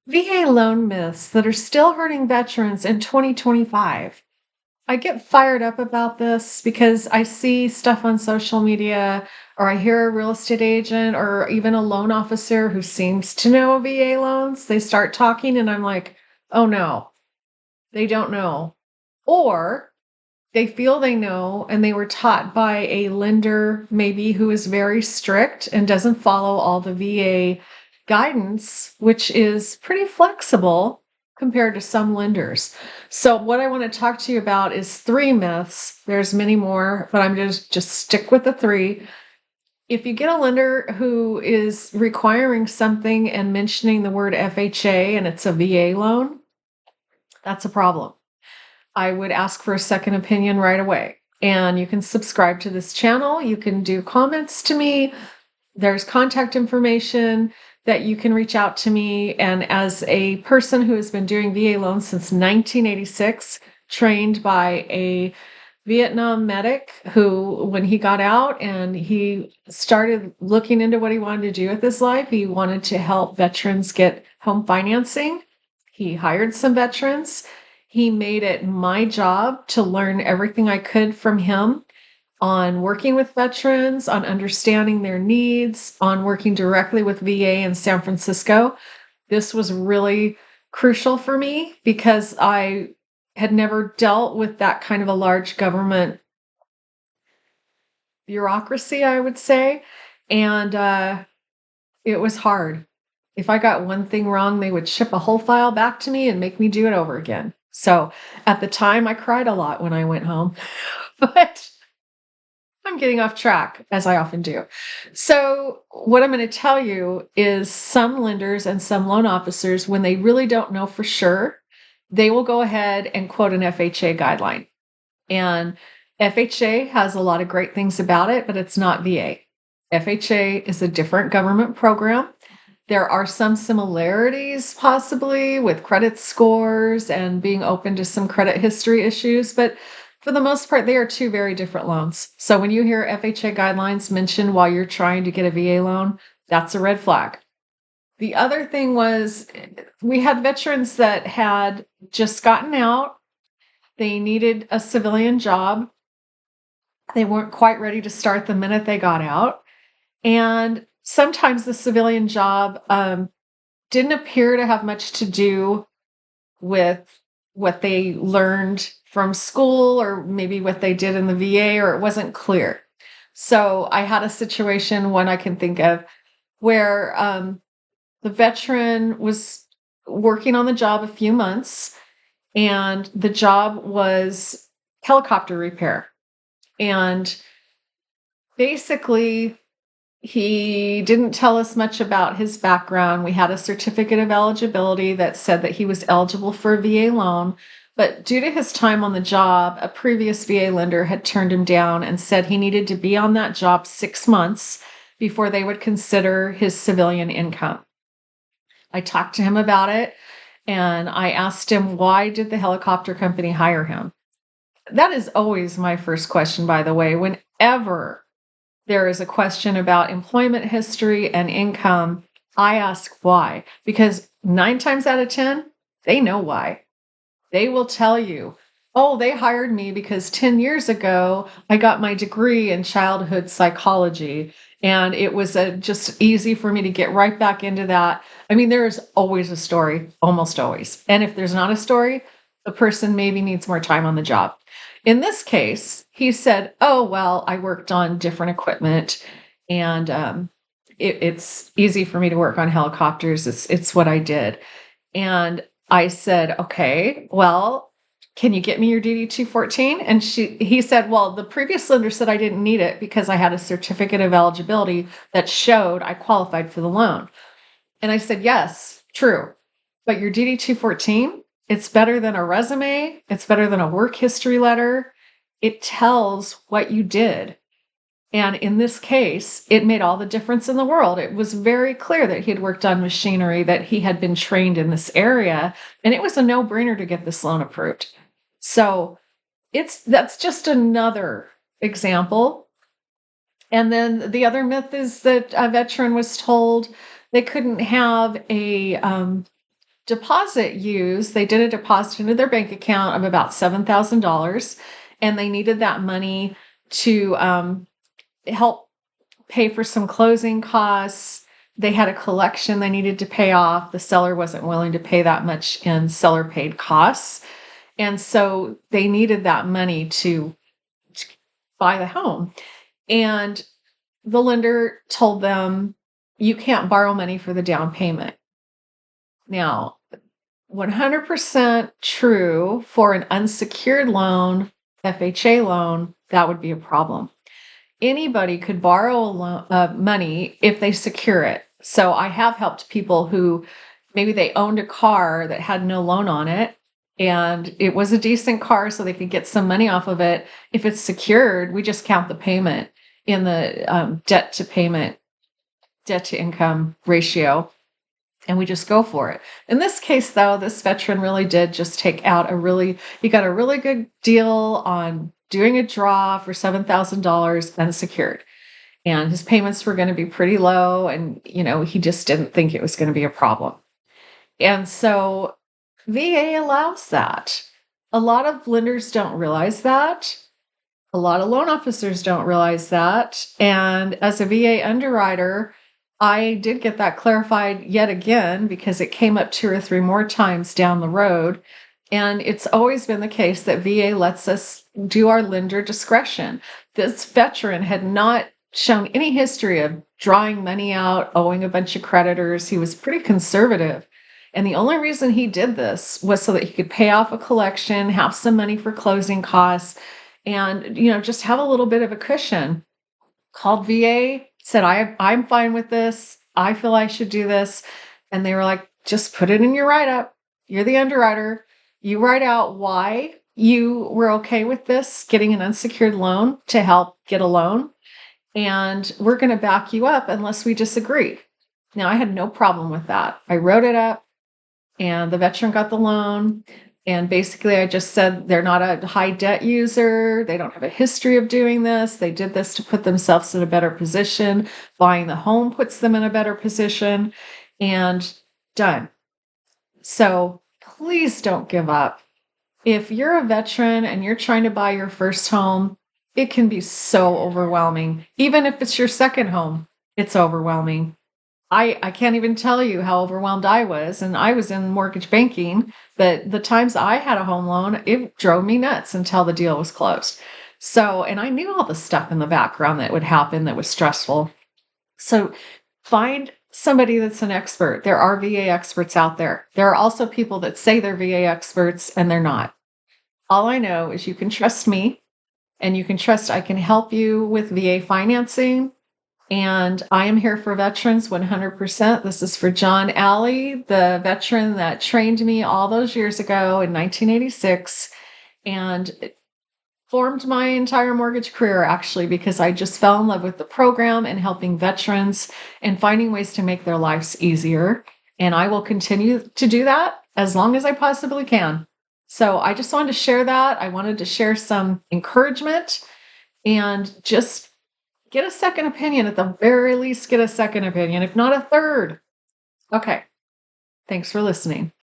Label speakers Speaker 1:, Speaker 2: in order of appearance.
Speaker 1: VA loan myths that are still hurting veterans in 2025. I get fired up about this because I see stuff on social media, or I hear a real estate agent or even a loan officer who seems to know VA loans. They start talking, and I'm like, oh no, they don't know. Or they feel they know, and they were taught by a lender, maybe who is very strict and doesn't follow all the VA guidance, which is pretty flexible compared to some lenders. So, what I want to talk to you about is three myths. There's many more, but I'm just stick with the three. If you get a lender who is requiring something and mentioning the word FHA and it's a VA loan, that's a problem. I would ask for a second opinion right away. And you can subscribe to this channel. You can do comments to me. There's contact information that you can reach out to me. And as a person who has been doing VA loans since 1986, trained by a Vietnam medic who, when he got out and he started looking into what he wanted to do with his life, he wanted to help veterans get home financing. He hired some veterans. He made it my job to learn everything I could from him on working with veterans, on understanding their needs, on working directly with VA in San Francisco. This was really crucial for me because I had never dealt with that kind of a large government bureaucracy, I would say. And it was hard. If I got one thing wrong, they would ship a whole file back to me and make me do it over again. So at the time, I cried a lot when I went home, but I'm getting off track, as I often do. So, what I'm going to tell you is some lenders and some loan officers, when they really don't know for sure, they will go ahead and quote an FHA guideline. And FHA has a lot of great things about it, but it's not VA. FHA is a different government program. There are some similarities possibly with credit scores and being open to some credit history issues, but for the most part, they are two very different loans. So when you hear FHA guidelines mentioned while you're trying to get a VA loan, that's a red flag. The other thing was we had veterans that had just gotten out. They needed a civilian job. They weren't quite ready to start the minute they got out. And sometimes the civilian job didn't appear to have much to do with what they learned from school or maybe what they did in the VA, or it wasn't clear. So I had a situation, one I can think of, where the veteran was working on the job a few months, and the job was helicopter repair. And basically, he didn't tell us much about his background. We had a certificate of eligibility that said that he was eligible for a VA loan, but due to his time on the job, a previous VA lender had turned him down and said he needed to be on that job 6 months before they would consider his civilian income. I talked to him about it, and I asked him, why did the helicopter company hire him? That is always my first question, by the way. Whenever there is a question about employment history and income, I ask why. Because 9 times out of 10, they know why. They will tell you, oh, they hired me because 10 years ago, I got my degree in childhood psychology. And it was just easy for me to get right back into that. I mean, there is always a story, almost always. And if there's not a story, the person maybe needs more time on the job. In this case, he said, oh, well, I worked on different equipment, and it's easy for me to work on helicopters. It's what I did. And I said, okay, well, can you get me your DD-214? And he said, well, the previous lender said I didn't need it because I had a certificate of eligibility that showed I qualified for the loan. And I said, yes, true. But your DD-214, it's better than a resume. It's better than a work history letter. It tells what you did. And in this case, it made all the difference in the world. It was very clear that he had worked on machinery, that he had been trained in this area, and it was a no-brainer to get this loan approved. So that's just another example. And then the other myth is that a veteran was told they couldn't have a deposit used, they did a deposit into their bank account of about $7,000, and they needed that money to help pay for some closing costs. They had a collection they needed to pay off. The seller wasn't willing to pay that much in seller paid costs. And so they needed that money to buy the home. And the lender told them, you can't borrow money for the down payment. Now, 100% true for an unsecured loan, FHA loan, that would be a problem. Anybody could borrow money if they secure it. So I have helped people who maybe they owned a car that had no loan on it, and it was a decent car, so they could get some money off of it. If it's secured, we just count the payment in the debt to income ratio, and we just go for it. In this case, though, this veteran really did just take out he got a really good deal on doing a draw for $7,000 unsecured. And his payments were going to be pretty low. And, he just didn't think it was going to be a problem. And so VA allows that. A lot of lenders don't realize that. A lot of loan officers don't realize that. And as a VA underwriter, I did get that clarified yet again because it came up 2 or 3 more times down the road. And it's always been the case that VA lets us do our lender discretion. This veteran had not shown any history of drawing money out, owing a bunch of creditors. He was pretty conservative. And the only reason he did this was so that he could pay off a collection, have some money for closing costs, and just have a little bit of a cushion. Called VA, said, I'm fine with this. I feel I should do this. And they were like, just put it in your write-up. You're the underwriter. You write out why you were okay with this, getting an unsecured loan to help get a loan. And we're going to back you up unless we disagree. Now, I had no problem with that. I wrote it up, and the veteran got the loan. And basically, I just said they're not a high debt user. They don't have a history of doing this. They did this to put themselves in a better position. Buying the home puts them in a better position, and done. So please don't give up. If you're a veteran and you're trying to buy your first home, it can be so overwhelming. Even if it's your second home, it's overwhelming. I can't even tell you how overwhelmed I was. And I was in mortgage banking, but the times I had a home loan, it drove me nuts until the deal was closed. So, and I knew all the stuff in the background that would happen that was stressful. So find somebody that's an expert. There are VA experts out there. There are also people that say they're VA experts and they're not. All I know is you can trust me, and you can trust I can help you with VA financing. And I am here for veterans 100%. This is for John Allie, the veteran that trained me all those years ago in 1986, and it formed my entire mortgage career, actually, because I just fell in love with the program and helping veterans and finding ways to make their lives easier. And I will continue to do that as long as I possibly can. So I just wanted to share that. I wanted to share some encouragement and just get a second opinion. At the very least, get a second opinion, if not a third. Okay. Thanks for listening.